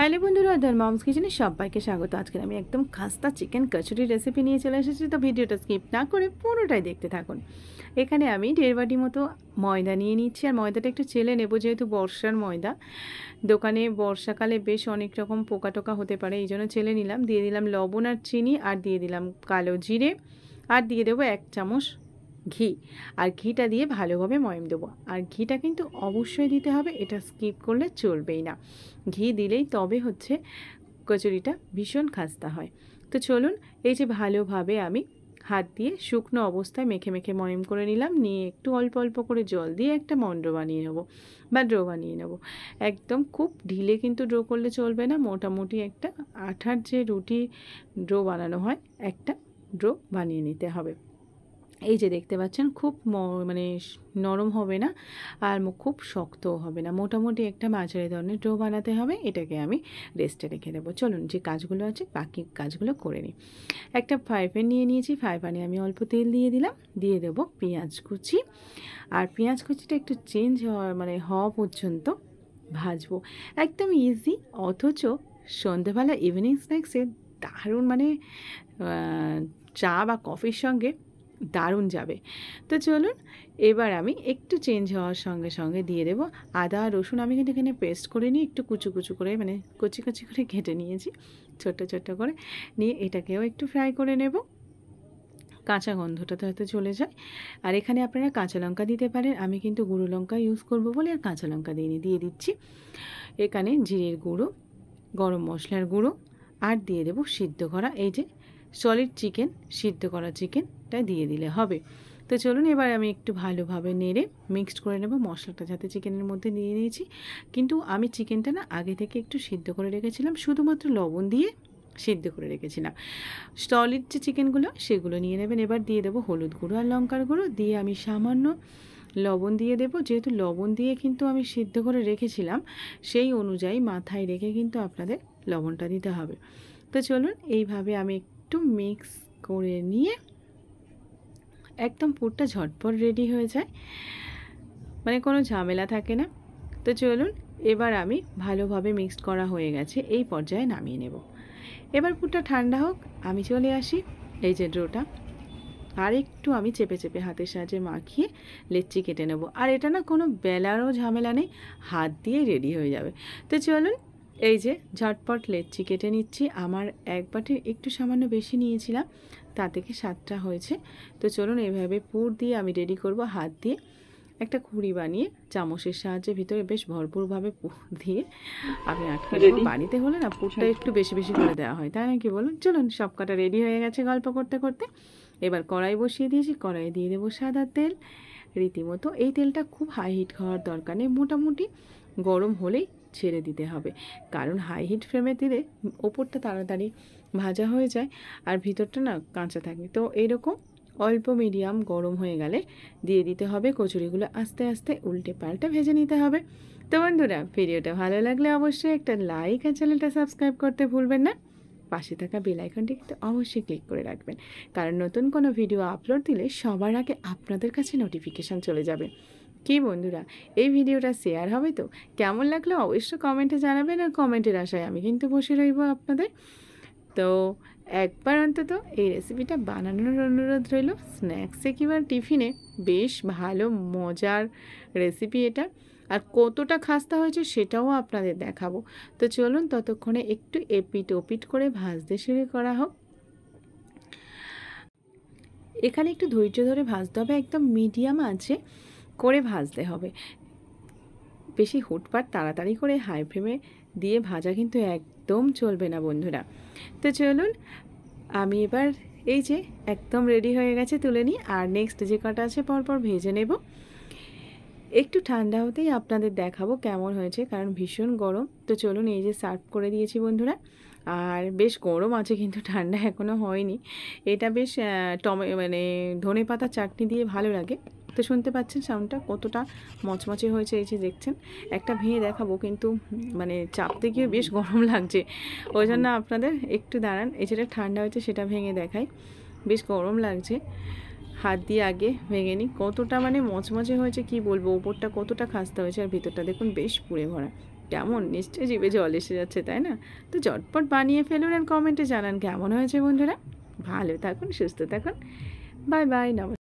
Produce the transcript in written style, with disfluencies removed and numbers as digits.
Hello বন্ধুরা, the moms কিচেনে সবাইকে স্বাগত। আজকে আমি একদম খাস্তা চিকেন কচুরি রেসিপি নিয়ে চলে এসেছি। তো ভিডিওটা স্কিপ না করে পুরোটাই দেখতে থাকুন। এখানে আমি 1.5 বাটি মতো ময়দা নিয়ে নিচ্ছি, আর ময়দাটা একটু চেলে নেব, যেহেতু বর্ষার ময়দা। দোকানে বর্ষাকালে বেশ অনেক রকম পোকা টোকা হতে পারে, এই জন্য চেলে নিলাম। দিয়ে দিলাম লবণ আর চিনি, আর দিয়ে দিলাম কালো জিরে, আর দিয়ে দেবো 1 চামচ ঘি। আর ঘিটা দিয়ে ভালোভাবে ময়ম দেবো। আর ঘিটা কিন্তু অবশ্যই দিতে হবে, এটা স্কিপ করলে চলবেই না। ঘি দিলেই তবে হচ্ছে কচুরিটা ভীষণ খাস্তা হয়। তো চলুন, এই যে ভালোভাবে আমি হাত দিয়ে শুকনো অবস্থায় মেখে মেখে ময়ম করে নিলাম। নিয়ে একটু অল্প অল্প করে জল দিয়ে একটা মন্ড বানিয়ে নেব বা ড্রো বানিয়ে নেব। একদম খুব ঢিলে কিন্তু ড্রো করলে চলবে না, মোটামুটি একটা আঠার যে রুটি ড্রো বানানো হয় একটা ড্রো বানিয়ে নিতে হবে। এই যে দেখতে পাচ্ছেন, খুব মানে নরম হবে না, আর খুব শক্তও হবে না, মোটামুটি একটা মাঝারি ধরনের ডো বানাতে হবে। এটাকে আমি রেস্টে রেখে দেবো। চলুন, যে কাজগুলো আছে বাকি কাজগুলো করে নিই। একটা ফ্রাই প্যান নিয়ে নিয়েছি, ফ্রাই প্যানে আমি অল্প তেল দিয়ে দিলাম। দিয়ে দেবো পেঁয়াজ কুচি, আর পেঁয়াজ কুচিটা একটু চেঞ্জ হওয়া পর্যন্ত ভাজবো। একদম ইজি, অথচ সন্ধেবেলা ইভিনিং স্ন্যাক্সে দারুণ, চা বা কফির সঙ্গে দারুণ যাবে। তো চলুন, এবার আমি একটু চেঞ্জ হওয়ার সঙ্গে সঙ্গে দিয়ে দেবো আদা রসুন। আমি কিন্তু এখানে পেস্ট করে নিই, একটু কুচু কুচু করে, কচি কচি করে কেটে নিয়েছি, ছোট্ট ছোট্ট করে নিয়ে এটাকেও একটু ফ্রাই করে নেব। কাঁচা গন্ধটা তো হয়তো চলে যায়। আর এখানে আপনারা কাঁচা লঙ্কা দিতে পারেন, আমি কিন্তু গুঁড়ো লঙ্কা ইউজ করব বলে আর কাঁচা লঙ্কা দিয়ে দিচ্ছি। এখানে জিরের গুঁড়ো, গরম মশলার গুঁড়ো, আর দিয়ে দেবো সিদ্ধ করা এই যে সলিড চিকেন, সিদ্ধ করা চিকেনটা দিয়ে দিলে হবে। তো চলুন, এবার আমি একটু ভালোভাবে নেড়ে মিক্সড করে নেব মশলাটা, যাতে চিকেনের মধ্যে দিয়ে দিয়েছি। কিন্তু আমি চিকেনটা না আগে থেকে একটু সিদ্ধ করে রেখেছিলাম, শুধুমাত্র লবণ দিয়ে সিদ্ধ করে রেখেছিলাম। সলিড যে চিকেনগুলো সেগুলো নিয়ে নেবেন। এবার দিয়ে দেবো হলুদ গুঁড়ো আর লঙ্কার গুঁড়ো, দিয়ে আমি সামান্য লবণ দিয়ে দেবো। যেহেতু লবণ দিয়ে কিন্তু আমি সিদ্ধ করে রেখেছিলাম, সেই অনুযায়ী মাথায় রেখে কিন্তু আপনাদের লবণটা দিতে হবে। তো চলুন, এইভাবে আমি একটু মিক্স করে নিয়ে একদম পুরটা ঝটপট রেডি হয়ে যায়, কোনো ঝামেলা থাকে না। তো চলুন, এবার আমি ভালোভাবে মিক্সড করা হয়ে গেছে, এই পর্যায়ে নামিয়ে নেব। এবার পুরটা ঠান্ডা হোক, আমি চলে আসি এই যে ডোটা, আর একটু আমি চেপে চেপে হাতের সাহায্যে মাখিয়ে লেচি কেটে নেব। আর এটা না কোনো বেলারও ঝামেলা নেই, হাত দিয়ে রেডি হয়ে যাবে। তো চলুন, এই যে ঝটপট লেচি কেটে নিচ্ছি। আমার এক বাটি একটু সামান্য বেশি নিয়েছিলাম, তা থেকে 7টা হয়েছে। তো চলুন, এইভাবে পুর দিয়ে আমি রেডি করব। হাত দিয়ে একটা খুঁড়ি বানিয়ে চামচের সাহায্যে ভিতরে বেশ ভরপুরভাবে পুর দিয়ে আমি আটকে দেবো। বাড়িতে হলে না পুরটা একটু বেশি বেশি করে দেওয়া হয়, তাই না কি বলুন? চলুন, সব কটা রেডি হয়ে গেছে গল্প করতে করতে। এবার কড়াই বসিয়ে দিয়েছি, কড়াইয়ে দিয়ে দেবো সাদা তেল রীতিমতো। এই তেলটা খুব হাই হিট হওয়ার দরকার নেই, মোটামুটি গরম হলেই ছেড়ে দিতে হবে, কারণ হাই হিট ফ্লেমে দিলে ওপরটা তাড়াতাড়ি ভাজা হয়ে যায় আর ভিতরটা না কাঁচা থাকে। তো এইরকম অল্প মিডিয়াম গরম হয়ে গেলে দিয়ে দিতে হবে কচুরিগুলো, আস্তে আস্তে উল্টে পাল্টে ভেজে নিতে হবে। তো বন্ধুরা, ভিডিওটা ভালো লাগলে অবশ্যই একটা লাইক আর চ্যানেলটা সাবস্ক্রাইব করতে ভুলবেন না। পাশে থাকা বেল আইকনটি কিন্তু অবশ্যই ক্লিক করে রাখবেন, কারণ নতুন কোনো ভিডিও আপলোড দিলে সবার আগে আপনাদের কাছে নোটিফিকেশান চলে যাবে। কি বন্ধুরা, এই ভিডিওটা শেয়ার হবে তো? কেমন লাগলো অবশ্যই কমেন্টে জানাবেন, আর কমেন্টের আশায় আমি কিন্তু বসে রইব আপনাদের। তো একবার অন্তত এই রেসিপিটা বানানোর অনুরোধ রইল। স্ন্যাক্সে কিংবা টিফিনে বেশ ভালো মজার রেসিপি এটা, আর কতটা খাস্তা হয়েছে সেটাও আপনাদের দেখাবো। তো চলুন, ততক্ষণে একটু এপিট ওপিট করে ভাজতে শুরু করা হোক। এখানে একটু ধৈর্য ধরে ভাজতে হবে, একদম মিডিয়াম আঁচে করে ভাজতে হবে। বেশি হুটপাট তাড়াতাড়ি করে হাই ফ্লেমে দিয়ে ভাজা কিন্তু একদম চলবে না বন্ধুরা। তো চলুন, আমি এবার এই যে একদম রেডি হয়ে গেছে, তুলে নিই। আর নেক্সট যে কটা আছে পরপর ভেজে নেব। একটু ঠান্ডা হতেই আপনাদের দেখাবো কেমন হয়েছে, কারণ ভীষণ গরম। তো চলুন, এই যে সার্ভ করে দিয়েছি বন্ধুরা। আর বেশ গরম আছে, কিন্তু ঠান্ডা এখনও হয়নি। এটা বেশ ধনে পাতা চাটনি দিয়ে ভালো লাগে। তো শুনতে পাচ্ছেন সাউন্ডটা কতটা মচমচে হয়েছে, এই যে দেখছেন। একটা ভেঙে দেখাবো, কিন্তু চাপতে গিয়ে বেশ গরম লাগছে, ওই জন্য আপনাদের একটু দাঁড়ান। এই যেটা ঠান্ডা হয়েছে সেটা ভেঙে দেখাই। বেশ গরম লাগছে, হাত দিয়ে আগে ভেঙে নিই। কতটা মচমচে হয়েছে কি বলবো, ওপরটা কতটা খাস্তা হয়েছে, আর ভিতরটা দেখুন বেশ পুড়ে ভরা। কেমন নিশ্চয়ই জিভে জল এসে যাচ্ছে, তাই না? তো চটপট বানিয়ে ফেলুন আর কমেন্টে জানান কেমন হয়েছে বন্ধুরা। ভালো থাকুন, সুস্থ থাকুন। বাই বাই, নমস্কার।